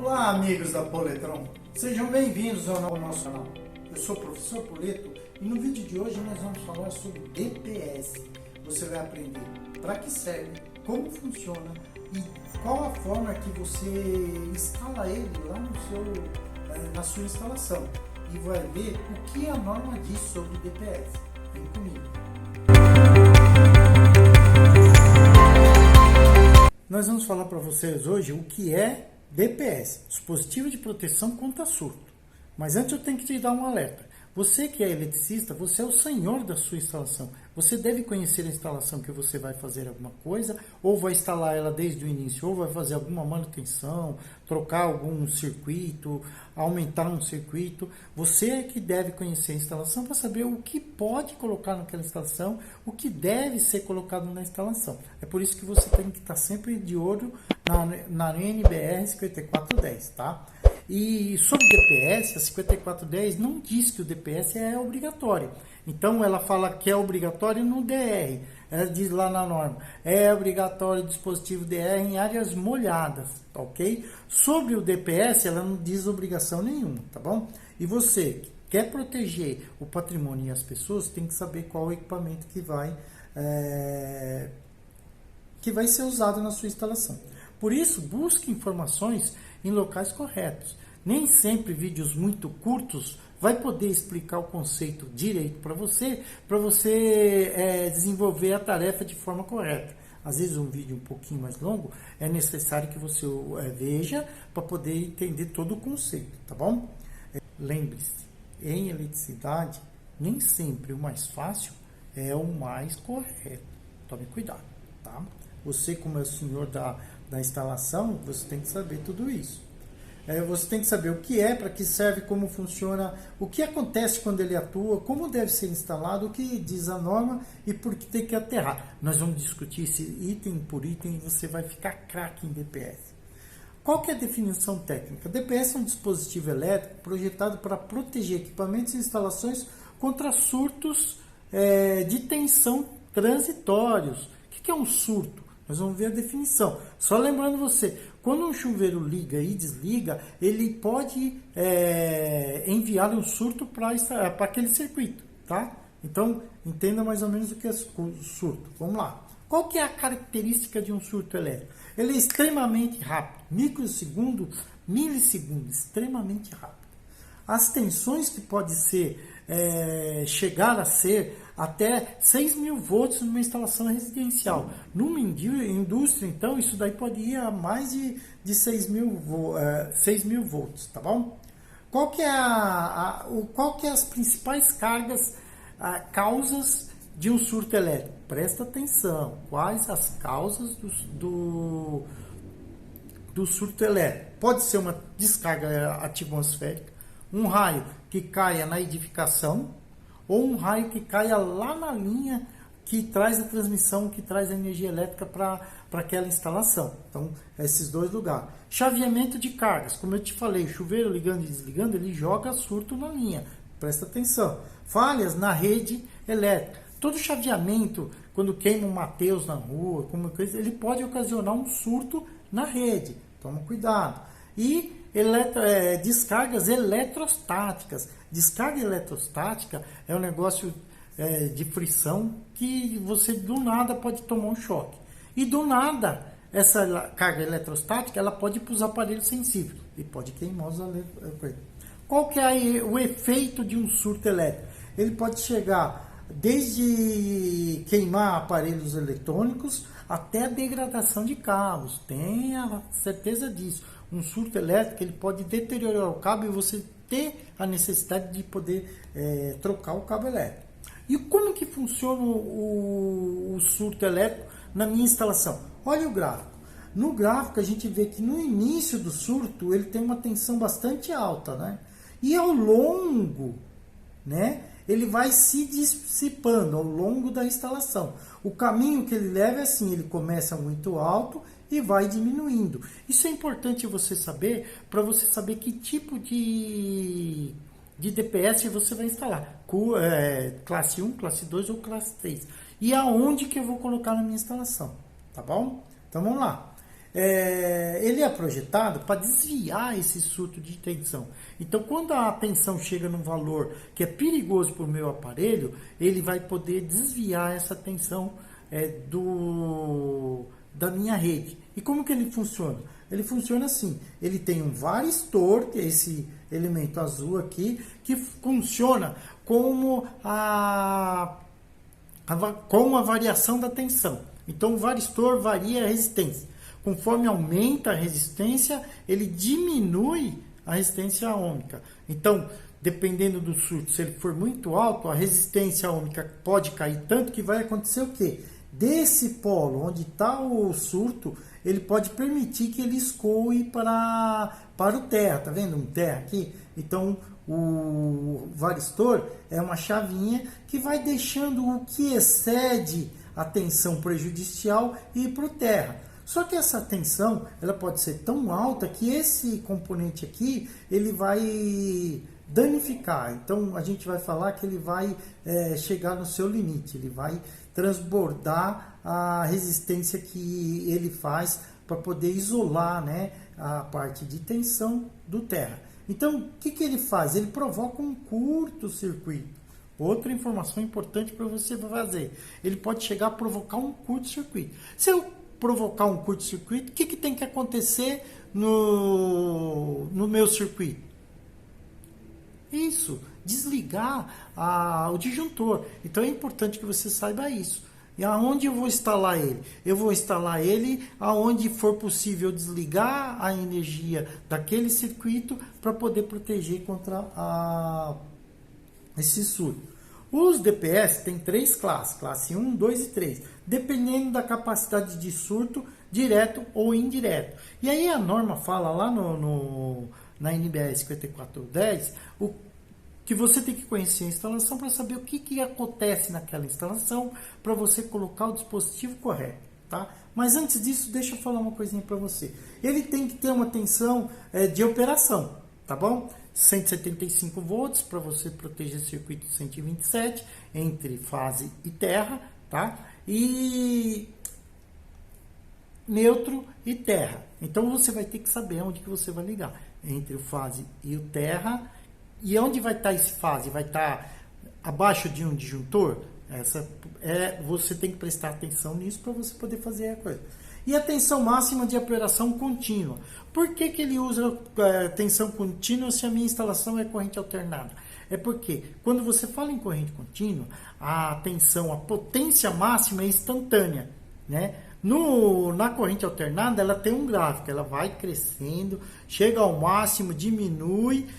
Olá, amigos da Poletron, sejam bem-vindos ao nosso canal. Eu sou o professor Poleto e no vídeo de hoje nós vamos falar sobre DPS. Você vai aprender para que serve, como funciona e qual a forma que você instala ele lá na sua instalação. E vai ver o que a norma diz sobre DPS. Vem comigo. Nós vamos falar para vocês hoje o que é DPS, dispositivo de proteção contra surto. Mas antes eu tenho que te dar um alerta. Você que é eletricista, você é o senhor da sua instalação. Você deve conhecer a instalação que você vai fazer alguma coisa, ou vai instalar ela desde o início, ou vai fazer alguma manutenção, trocar algum circuito, aumentar um circuito. Você é que deve conhecer a instalação para saber o que pode colocar naquela instalação, o que deve ser colocado na instalação. É por isso que você tem que estar sempre de olho na NBR 5410, tá? E sobre DPS, a 5410 não diz que o DPS é obrigatório. Então ela fala que é obrigatório no DR. Ela diz lá na norma, é obrigatório o dispositivo DR em áreas molhadas, tá ok? Sobre o DPS ela não diz obrigação nenhuma, tá bom? E você que quer proteger o patrimônio e as pessoas, tem que saber qual o equipamento que vai ser usado na sua instalação. Por isso, busque informações em locais corretos. Nem sempre vídeos muito curtos vai poder explicar o conceito direito para você desenvolver a tarefa de forma correta. Às vezes um vídeo um pouquinho mais longo é necessário que você veja para poder entender todo o conceito, tá bom? Lembre-se, em eletricidade, nem sempre o mais fácil é o mais correto. Tome cuidado, tá? Você, como é o senhor da instalação, você tem que saber tudo isso. Você tem que saber o que é, para que serve, como funciona, o que acontece quando ele atua, como deve ser instalado, o que diz a norma e por que tem que aterrar. Nós vamos discutir esse item por item e você vai ficar craque em DPS. Qual que é a definição técnica? DPS é um dispositivo elétrico projetado para proteger equipamentos e instalações contra surtos de tensão transitórios. O que é um surto? Nós vamos ver a definição. Só lembrando você, quando um chuveiro liga e desliga, ele pode enviar um surto para aquele circuito, tá? Então, entenda mais ou menos o que é surto. Vamos lá. Qual que é a característica de um surto elétrico? Ele é extremamente rápido, microsegundo, milissegundo, extremamente rápido. As tensões que pode chegar a ser até 6.000 volts numa instalação residencial. Numa indústria, então, isso daí pode ir a mais de 6.000 volts, tá bom? Qual que é as principais causas de um surto elétrico? Presta atenção, quais as causas do surto elétrico? Pode ser uma descarga atmosférica, um raio que caia na edificação, ou um raio que caia lá na linha que traz a transmissão, que traz a energia elétrica para aquela instalação. Então, esses dois lugares. Chaveamento de cargas. Como eu te falei, chuveiro ligando e desligando, ele joga surto na linha. Presta atenção. Falhas na rede elétrica. Todo chaveamento, quando queima um Mateus na rua, ele pode ocasionar um surto na rede. Toma cuidado. E descargas eletrostáticas. Descarga eletrostática é um negócio de frição que você do nada pode tomar um choque. E do nada, essa carga eletrostática ela pode ir para os aparelhos sensíveis e pode queimar os aparelhos. Qual que é o efeito de um surto elétrico? Ele pode chegar desde queimar aparelhos eletrônicos até a degradação de cabos. Tenha certeza disso. Um surto elétrico ele pode deteriorar o cabo e você ter a necessidade de poder trocar o cabo elétrico. E como que funciona o surto elétrico na minha instalação? Olha o gráfico. No gráfico a gente vê que no início do surto ele tem uma tensão bastante alta, né? E ao longo, né, ele vai se dissipando ao longo da instalação. O caminho que ele leva é assim, ele começa muito alto e vai diminuindo. Isso é importante você saber, para você saber que tipo de DPS você vai instalar. Classe 1, classe 2 ou classe 3. E aonde que eu vou colocar na minha instalação, tá bom? Então vamos lá. ele é projetado para desviar esse surto de tensão. Então, quando a tensão chega num valor que é perigoso para o meu aparelho, ele vai poder desviar essa tensão da minha rede. E como que ele funciona? Ele funciona assim, ele tem um varistor, que é esse elemento azul aqui, que funciona como com a variação da tensão. Então o varistor varia a resistência. Conforme aumenta a resistência, ele diminui a resistência ômica. Então, dependendo do surto, se ele for muito alto, a resistência ômica pode cair tanto que vai acontecer o quê? Desse polo onde está o surto, ele pode permitir que ele escoe para o terra. Tá vendo um terra aqui? Então, o varistor é uma chavinha que vai deixando o que excede a tensão prejudicial ir para o terra. Só que essa tensão, ela pode ser tão alta que esse componente aqui, ele vai danificar. Então, a gente vai falar que ele vai chegar no seu limite, ele vai transbordar a resistência que ele faz para poder isolar, né, a parte de tensão do terra. Então, o que ele faz? Ele provoca um curto-circuito. Outra informação importante para você fazer. Ele pode chegar a provocar um curto-circuito. Se eu provocar um curto-circuito, o que tem que acontecer no meu circuito? Isso, desligar o disjuntor. Então é importante que você saiba isso. E aonde eu vou instalar ele? Eu vou instalar ele aonde for possível desligar a energia daquele circuito para poder proteger contra esse surto. Os DPS têm 3 classes, classe 1, 2 e 3, dependendo da capacidade de surto, direto ou indireto. E aí a norma fala lá na NBR 5410, que você tem que conhecer a instalação para saber o que acontece naquela instalação para você colocar o dispositivo correto, tá? Mas antes disso, deixa eu falar uma coisinha para você. Ele tem que ter uma tensão de operação, tá bom? 175 volts para você proteger o circuito 127 entre fase e terra, tá? E neutro e terra. Então você vai ter que saber onde que você vai ligar entre o fase e o terra. E onde vai estar esse fase? Vai estar abaixo de um disjuntor? Você tem que prestar atenção nisso para você poder fazer a coisa. E a tensão máxima de operação contínua. Por que ele usa tensão contínua se a minha instalação é corrente alternada? É porque quando você fala em corrente contínua, a potência máxima é instantânea, né? Na corrente alternada, ela tem um gráfico, ela vai crescendo, chega ao máximo, diminui,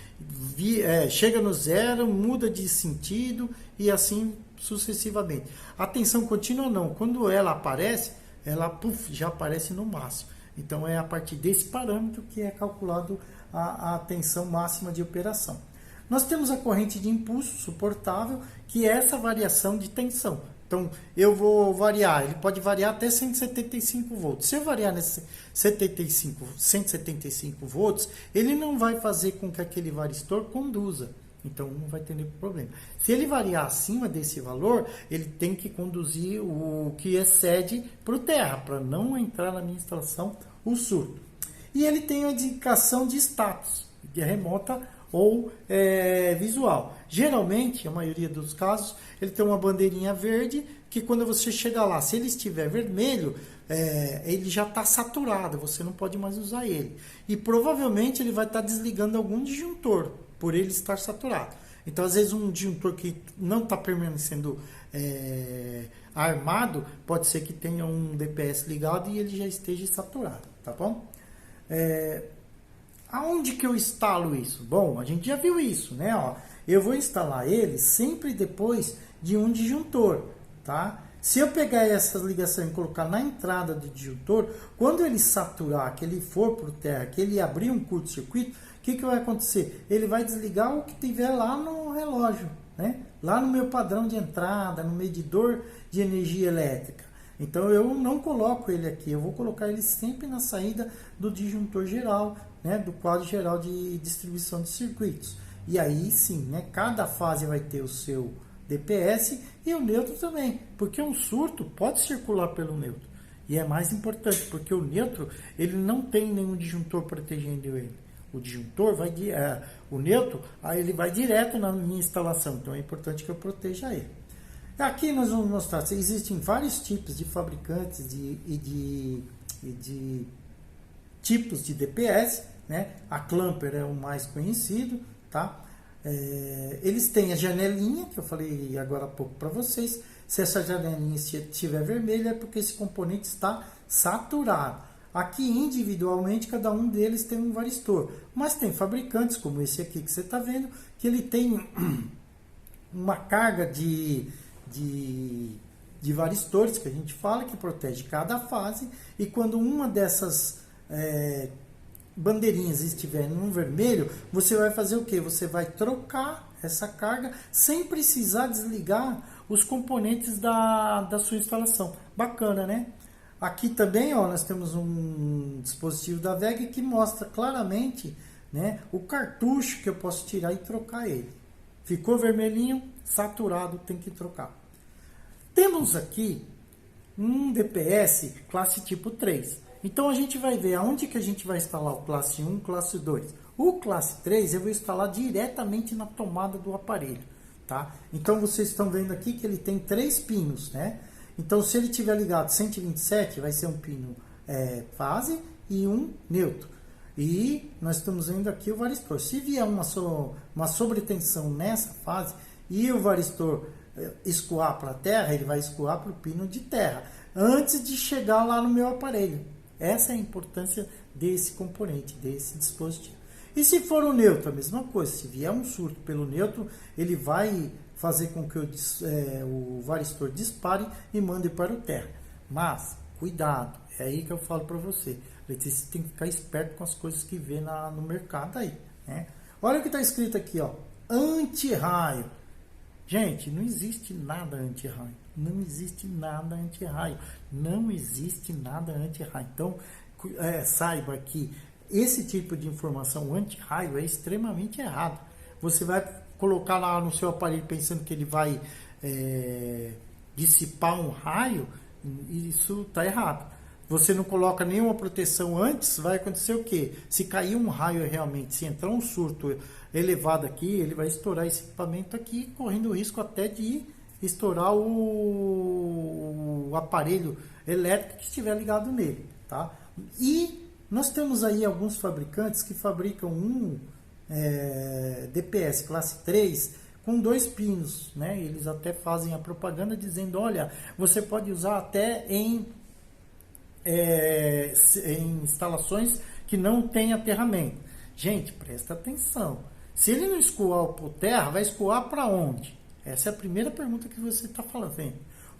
chega no zero, muda de sentido e assim sucessivamente. A tensão contínua não, quando ela aparece, ela já aparece no máximo. Então é a partir desse parâmetro que é calculado a tensão máxima de operação. Nós temos a corrente de impulso suportável, que é essa variação de tensão. Então eu vou variar, ele pode variar até 175 volts. Se eu variar nesse 175 volts, ele não vai fazer com que aquele varistor conduza. Então não vai ter nenhum problema. Se ele variar acima desse valor, ele tem que conduzir o que excede para o terra, para não entrar na minha instalação o surto. E ele tem a indicação de status, de remota ou visual. Geralmente, a maioria dos casos, ele tem uma bandeirinha verde, que quando você chegar lá, se ele estiver vermelho, ele já está saturado, você não pode mais usar ele. E provavelmente ele vai estar desligando algum disjuntor, por ele estar saturado. Então, às vezes, um disjuntor que não está permanecendo armado, pode ser que tenha um DPS ligado e ele já esteja saturado, tá bom? Aonde que eu instalo isso? Bom, a gente já viu isso, né? Ó, eu vou instalar ele sempre depois de um disjuntor, tá? Se eu pegar essas ligações e colocar na entrada do disjuntor, quando ele saturar, que ele for para o terra, que ele abrir um curto-circuito, o que vai acontecer? Ele vai desligar o que tiver lá no relógio, né? Lá no meu padrão de entrada, no medidor de energia elétrica. Então eu não coloco ele aqui, eu vou colocar ele sempre na saída do disjuntor geral, né? Do quadro geral de distribuição de circuitos. E aí sim, né? Cada fase vai ter o seu DPS e o neutro também, porque um surto pode circular pelo neutro. E é mais importante, porque o neutro, ele não tem nenhum disjuntor protegendo ele. O disjuntor vai, o neutro, aí ele vai direto na minha instalação, então é importante que eu proteja ele. Aqui nós vamos mostrar, existem vários tipos de fabricantes e de tipos de DPS, né? A Clamper é o mais conhecido, tá? Eles têm a janelinha, que eu falei agora há pouco para vocês. Se essa janelinha estiver vermelha, é porque esse componente está saturado. Aqui, individualmente, cada um deles tem um varistor. Mas tem fabricantes, como esse aqui que você está vendo, que ele tem uma carga de varistores, que a gente fala, que protege cada fase. E quando uma dessas bandeirinhas estiver no vermelho, você vai fazer o quê? Você vai trocar essa carga sem precisar desligar os componentes da sua instalação. Bacana, né? Aqui também, ó, nós temos um dispositivo da VEG que mostra claramente, né, o cartucho que eu posso tirar e trocar ele. Ficou vermelhinho, saturado, tem que trocar. Temos aqui um DPS classe tipo 3. Então a gente vai ver aonde que a gente vai instalar o classe 1, classe 2. O classe 3 eu vou instalar diretamente na tomada do aparelho, tá? Então vocês estão vendo aqui que ele tem 3 pinos, né? Então se ele tiver ligado 127, vai ser um pino fase e um neutro. E nós estamos vendo aqui o varistor. Se vier uma sobretensão nessa fase e o varistor escoar para a terra, ele vai escoar para o pino de terra, antes de chegar lá no meu aparelho. Essa é a importância desse componente, desse dispositivo. E se for o neutro, a mesma coisa. Se vier um surto pelo neutro, ele vai fazer com que o varistor dispare e mande para o terra. Mas, cuidado, é aí que eu falo para você. Você tem que ficar esperto com as coisas que vê no mercado aí, né? Olha o que está escrito aqui, ó, anti-raio. Gente, não existe nada anti-raio. Não existe nada anti-raio. Não existe nada anti-raio. Então, saiba que esse tipo de informação anti-raio é extremamente errado. Você vai colocar lá no seu aparelho pensando que ele vai dissipar um raio, isso está errado. Você não coloca nenhuma proteção antes, vai acontecer o quê? Se cair um raio realmente, se entrar um surto elevado aqui, ele vai estourar esse equipamento aqui, correndo o risco até de estourar o aparelho elétrico que estiver ligado nele, tá? E nós temos aí alguns fabricantes que fabricam um DPS classe 3 com 2 pinos, né? Eles até fazem a propaganda dizendo, olha, você pode usar até em instalações que não tem aterramento. Gente, presta atenção. Se ele não escoar por terra, vai escoar para onde? Essa é a primeira pergunta que você está falando.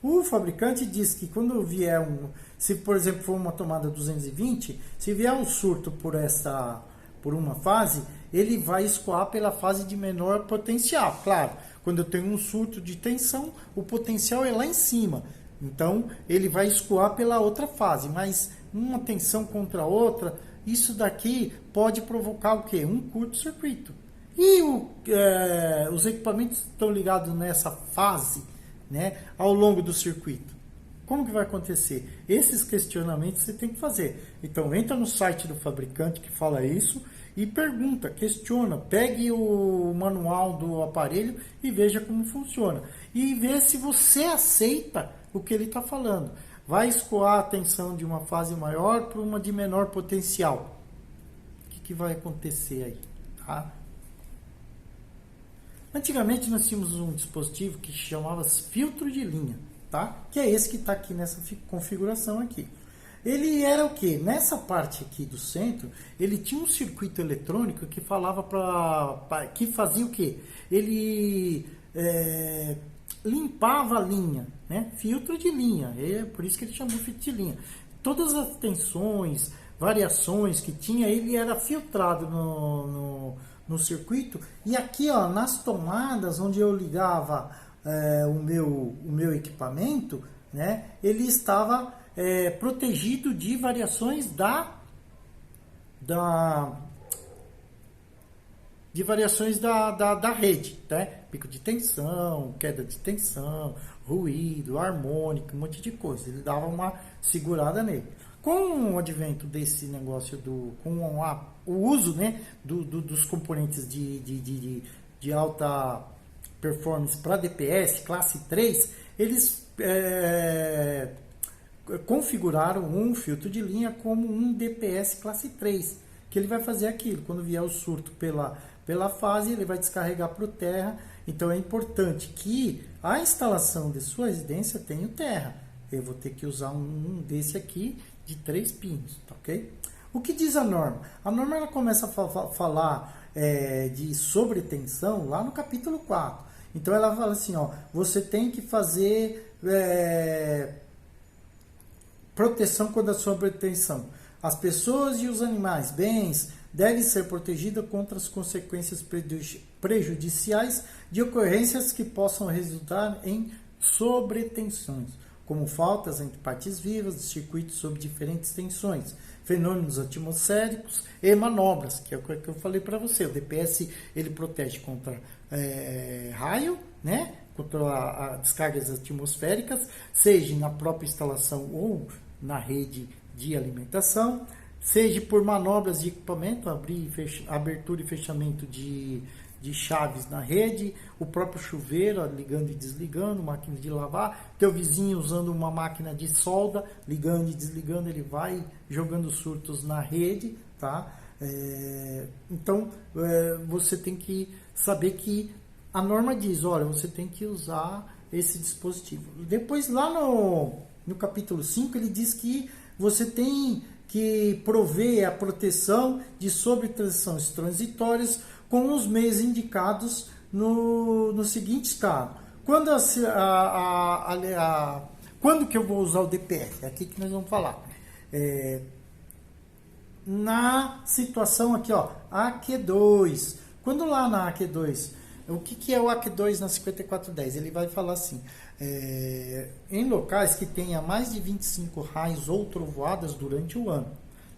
O fabricante diz que quando vier se por exemplo for uma tomada 220, se vier um surto por uma fase, ele vai escoar pela fase de menor potencial. Claro, quando eu tenho um surto de tensão, o potencial é lá em cima. Então, ele vai escoar pela outra fase, mas uma tensão contra a outra, isso daqui pode provocar o quê? Um curto-circuito. E os equipamentos estão ligados nessa fase, né, ao longo do circuito. Como que vai acontecer? Esses questionamentos você tem que fazer. Então, entra no site do fabricante que fala isso e pergunta, questiona, pegue o manual do aparelho e veja como funciona. E vê se você aceita o que ele está falando. Vai escoar a tensão de uma fase maior para uma de menor potencial. O que vai acontecer aí? Tá? Antigamente nós tínhamos um dispositivo que chamava filtro de linha, tá? Que é esse que está aqui nessa configuração aqui. Ele era o que? Nessa parte aqui do centro, ele tinha um circuito eletrônico que falava que fazia o que? Ele limpava a linha, né? Filtro de linha, é por isso que ele chamou filtro de linha. Todas as tensões, variações que tinha, ele era filtrado no circuito. E aqui, ó, nas tomadas onde eu ligava o meu equipamento, né? Ele estava protegido de variações da rede, né? Pico de tensão, queda de tensão, ruído, harmônica, um monte de coisa. Ele dava uma segurada nele. Com o advento desse negócio o uso, né, dos componentes de alta performance para DPS, classe 3, eles configuraram um filtro de linha como um DPS classe 3, que ele vai fazer aquilo. Quando vier o surto pela fase, ele vai descarregar para o terra. Então é importante que a instalação de sua residência tenha o terra. Eu vou ter que usar um desse aqui de 3 pinos, tá ok? O que diz a norma? A norma ela começa a falar de sobretensão lá no capítulo 4. Então ela fala assim, ó, você tem que fazer proteção contra a sobretensão. As pessoas e os animais, bens, devem ser protegidos contra as consequências prejudiciais de ocorrências que possam resultar em sobretensões, como faltas entre partes vivas de circuitos sob diferentes tensões, fenômenos atmosféricos e manobras, que é o que eu falei para você. O DPS ele protege contra raio, né? Contra descargas atmosféricas, seja na própria instalação ou na rede de alimentação, seja por manobras de equipamento, abertura e fechamento de chaves na rede, o próprio chuveiro ligando e desligando, máquina de lavar, teu vizinho usando uma máquina de solda, ligando e desligando, ele vai jogando surtos na rede, tá? Então, você tem que saber que a norma diz, olha, você tem que usar esse dispositivo. Depois, lá no capítulo 5, ele diz que você tem que prover a proteção de sobretensões transitórias com os meios indicados no seguinte caso. Quando que eu vou usar o DPS? É aqui que nós vamos falar. Na situação aqui, ó, AQ2. Quando lá na AQ2, o que é o AQ2 na 5410? Ele vai falar assim, em locais que tenha mais de 25 raios ou trovoadas durante o ano.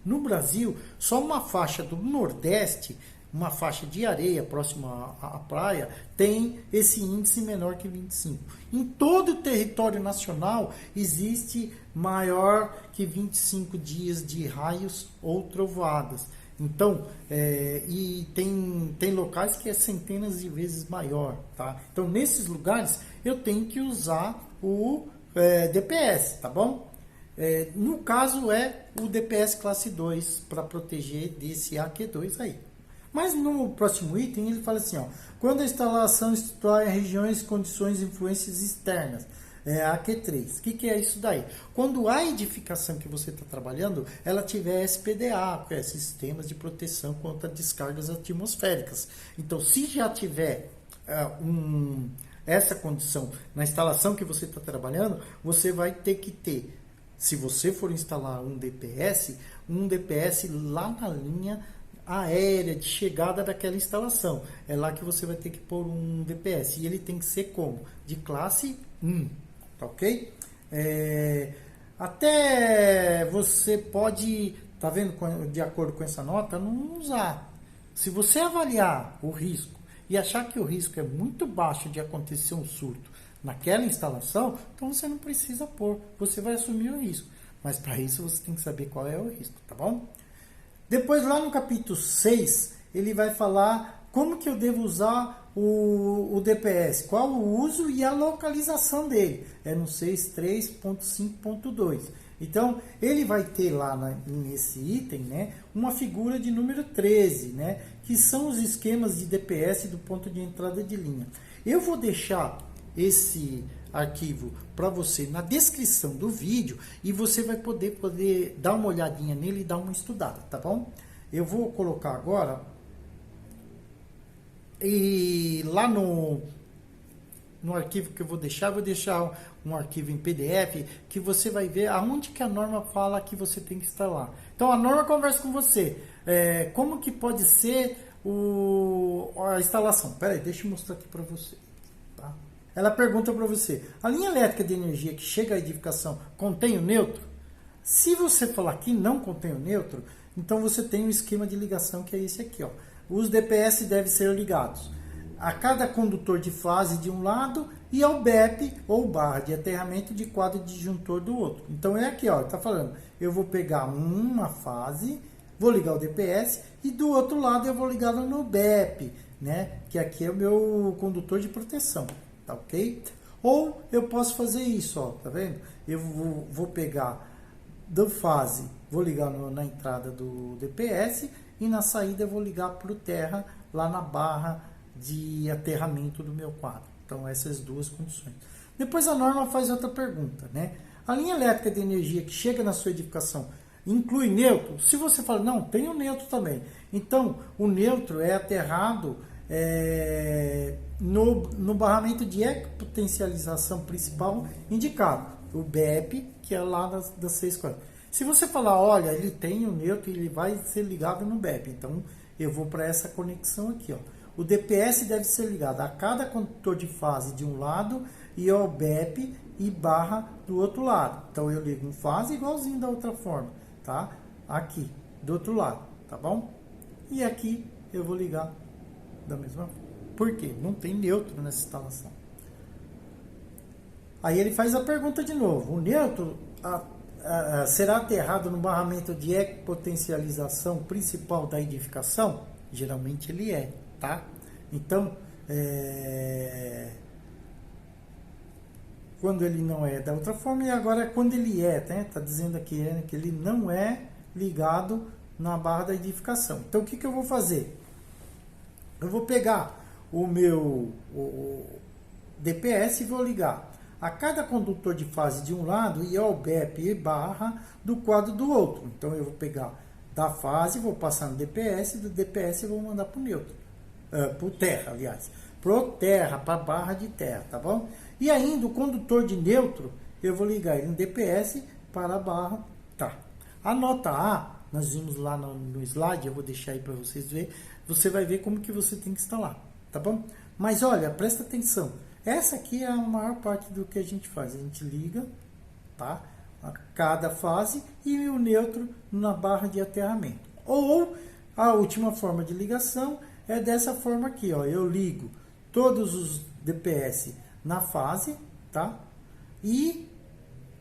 No Brasil, só uma faixa do Nordeste, uma faixa de areia próxima à praia, tem esse índice menor que 25. Em todo o território nacional, existe maior que 25 dias de raios ou trovoadas. Então, e tem locais que é centenas de vezes maior, tá? Então, nesses lugares, eu tenho que usar o DPS, tá bom? No caso, é o DPS classe 2 para proteger desse AQ2 aí. Mas no próximo item, ele fala assim, ó, quando a instalação situar em regiões, condições e influências externas, AQ3. O que é isso daí? Quando a edificação que você está trabalhando, ela tiver SPDA, que é Sistemas de Proteção contra Descargas Atmosféricas. Então, se já tiver essa condição na instalação que você está trabalhando, você vai ter que ter, se você for instalar um DPS lá na linha aérea de chegada daquela instalação. É lá que você vai ter que pôr um DPS. E ele tem que ser como? De classe 1. Tá ok? Até você pode, tá vendo, de acordo com essa nota, não usar. Se você avaliar o risco e achar que o risco é muito baixo de acontecer um surto naquela instalação, então você não precisa pôr. Você vai assumir o risco. Mas para isso você tem que saber qual é o risco, tá bom? Depois, lá no capítulo 6, ele vai falar como que eu devo usar o DPS, qual o uso e a localização dele. É no 6.3.5.2. Então, ele vai ter lá nesse item, né, uma figura de número 13, né, que são os esquemas de DPS do ponto de entrada de linha. Eu vou deixar esse arquivo para você na descrição do vídeo e você vai poder dar uma olhadinha nele e dar uma estudada, tá bom? Eu vou colocar agora e lá no arquivo que eu vou deixar um arquivo em PDF que você vai ver aonde que a norma fala que você tem que instalar. Então a norma conversa com você. Como que pode ser a instalação? Pera aí, deixa eu mostrar aqui para você. Tá? Ela pergunta para você, a linha elétrica de energia que chega à edificação contém o neutro? Se você falar que não contém o neutro, então você tem um esquema de ligação que é esse aqui, ó. Os DPS devem ser ligados. a cada condutor de fase de um lado e ao BEP, ou barra de aterramento de quadro disjuntor do outro. Então é aqui, ó, tá falando, eu vou pegar uma fase, vou ligar o DPS e do outro lado eu vou ligar no BEP, né? Que aqui é o meu condutor de proteção, tá ok? Ou eu posso fazer isso, ó, tá vendo? Eu vou pegar da fase, vou ligar na entrada do DPS e na saída eu vou ligar para o terra lá na barra de aterramento do meu quadro. Então essas duas condições. Depois a norma faz outra pergunta, né? A linha elétrica de energia que chega na sua edificação inclui neutro? Se você fala, não, tem o neutro também. Então o neutro é aterrado no barramento de ecopotencialização principal indicado, o BEP, que é lá das 640. Se você falar, olha, ele tem o neutro e ele vai ser ligado no BEP, então eu vou para essa conexão aqui, ó. O DPS deve ser ligado a cada condutor de fase de um lado e ao BEP e barra do outro lado. Então eu ligo um fase igualzinho da outra forma, tá? Aqui, do outro lado, tá bom? E aqui eu vou ligar da mesma forma. Por quê? Não tem neutro nessa instalação. Aí ele faz a pergunta de novo. O neutro será aterrado no barramento de ecopotencialização principal da edificação? Geralmente ele é, tá? Então, quando ele não é da outra forma, e agora quando ele é, né? Tá dizendo aqui que ele não é ligado na barra da edificação. Então, o que eu vou fazer? Eu vou pegar o meu DPS e vou ligar a cada condutor de fase de um lado e ao BEP e barra do quadro do outro. Então eu vou pegar da fase, vou passar no DPS, do DPS eu vou mandar para o neutro, para o terra, aliás, pro terra, para a barra de terra, tá bom? E ainda o condutor de neutro, eu vou ligar ele no DPS para a barra, tá? A nota A, nós vimos lá no slide, eu vou deixar aí para vocês verem, você vai ver como que você tem que instalar, tá bom? Mas olha, presta atenção. Essa aqui é a maior parte do que a gente faz. A gente liga, tá? A cada fase e o neutro na barra de aterramento. Ou a última forma de ligação é dessa forma aqui, ó. Eu ligo todos os DPS na fase, tá? E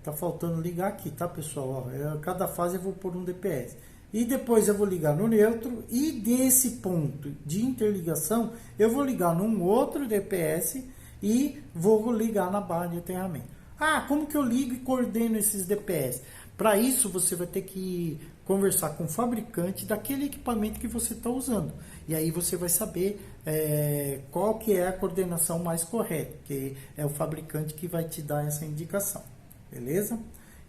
tá faltando ligar aqui, tá, pessoal? Ó, cada fase eu vou pôr um DPS. E depois eu vou ligar no neutro e desse ponto de interligação eu vou ligar num outro DPS e vou ligar na barra de aterramento. Ah, como que eu ligo e coordeno esses DPS? Para isso, você vai ter que conversar com o fabricante daquele equipamento que você está usando. E aí você vai saber qual que é a coordenação mais correta, que é o fabricante que vai te dar essa indicação. Beleza?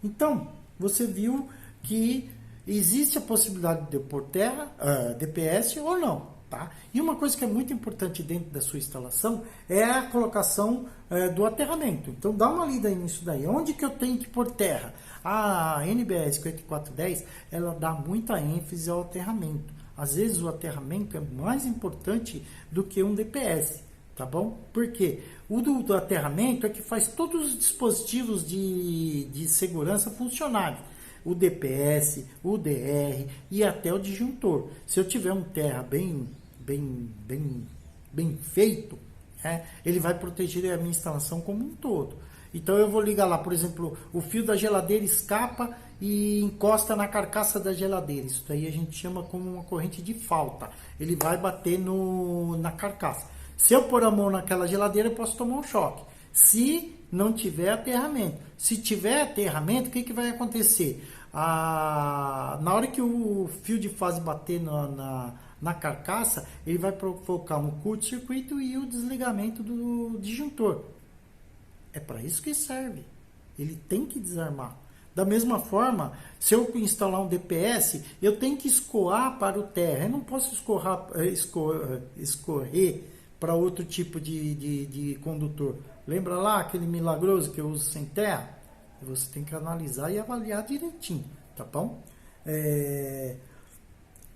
Então, você viu que existe a possibilidade de eu pôr terra, DPS ou não. Tá? E uma coisa que é muito importante dentro da sua instalação é a colocação do aterramento. Então dá uma lida nisso daí. Onde que eu tenho que pôr terra? A NBR 5410 ela dá muita ênfase ao aterramento. Às vezes o aterramento é mais importante do que um DPS, tá bom? Porque o do aterramento é que faz todos os dispositivos de segurança funcionarem. O DPS, o DR e até o disjuntor. Se eu tiver um terra bem feito, ele vai proteger a minha instalação como um todo. Então eu vou ligar lá, por exemplo, o fio da geladeira escapa e encosta na carcaça da geladeira. Isso daí a gente chama como uma corrente de falta. Ele vai bater na carcaça. Se eu pôr a mão naquela geladeira, eu posso tomar um choque. Se não tiver aterramento. Se tiver aterramento, o que vai acontecer? Na hora que o fio de fase bater na carcaça, ele vai provocar um curto-circuito e o desligamento do disjuntor. É para isso que serve. Ele tem que desarmar. Da mesma forma, se eu instalar um DPS, eu tenho que escoar para o terra. Eu não posso escorrer para outro tipo de condutor. Lembra lá aquele milagroso que eu uso sem terra? Você tem que analisar e avaliar direitinho, tá bom?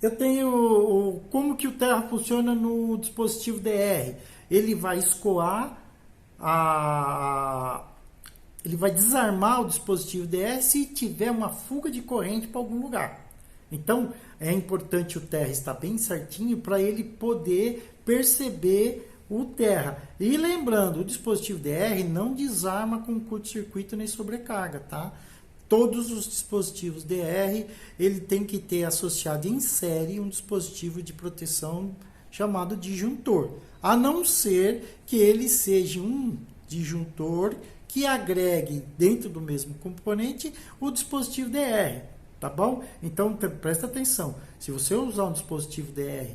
Eu tenho como que o terra funciona no dispositivo DR. Ele vai escoar, ele vai desarmar o dispositivo DR se tiver uma fuga de corrente para algum lugar. Então, é importante o terra estar bem certinho para ele poder perceber o terra. E lembrando, o dispositivo DR não desarma com curto-circuito nem sobrecarga, tá? Todos os dispositivos DR, ele tem que ter associado em série um dispositivo de proteção chamado disjuntor, a não ser que ele seja um disjuntor que agregue dentro do mesmo componente o dispositivo DR, tá bom? Então presta atenção, se você usar um dispositivo DR,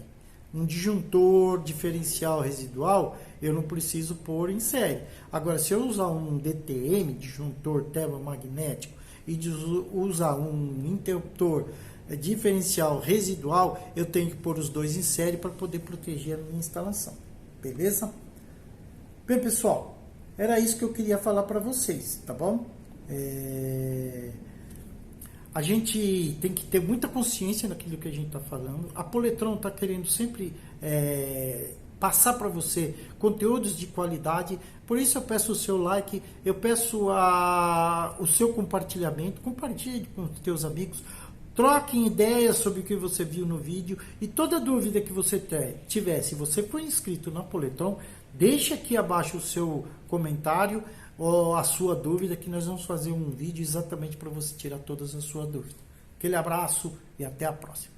um disjuntor diferencial residual, eu não preciso pôr em série. Agora, se eu usar um DTM, disjuntor termomagnético, e usar um interruptor diferencial residual, eu tenho que pôr os dois em série para poder proteger a minha instalação. Beleza? Bem, pessoal, era isso que eu queria falar para vocês, tá bom? A gente tem que ter muita consciência naquilo que a gente está falando. A Poletron está querendo sempre passar para você conteúdos de qualidade. Por isso eu peço o seu like, eu peço o seu compartilhamento. Compartilhe com os teus amigos. Troquem ideias sobre o que você viu no vídeo. E toda dúvida que você tiver, se você for inscrito na Poletron, deixe aqui abaixo o seu comentário ou a sua dúvida, que nós vamos fazer um vídeo exatamente para você tirar todas as suas dúvidas. Aquele abraço e até a próxima.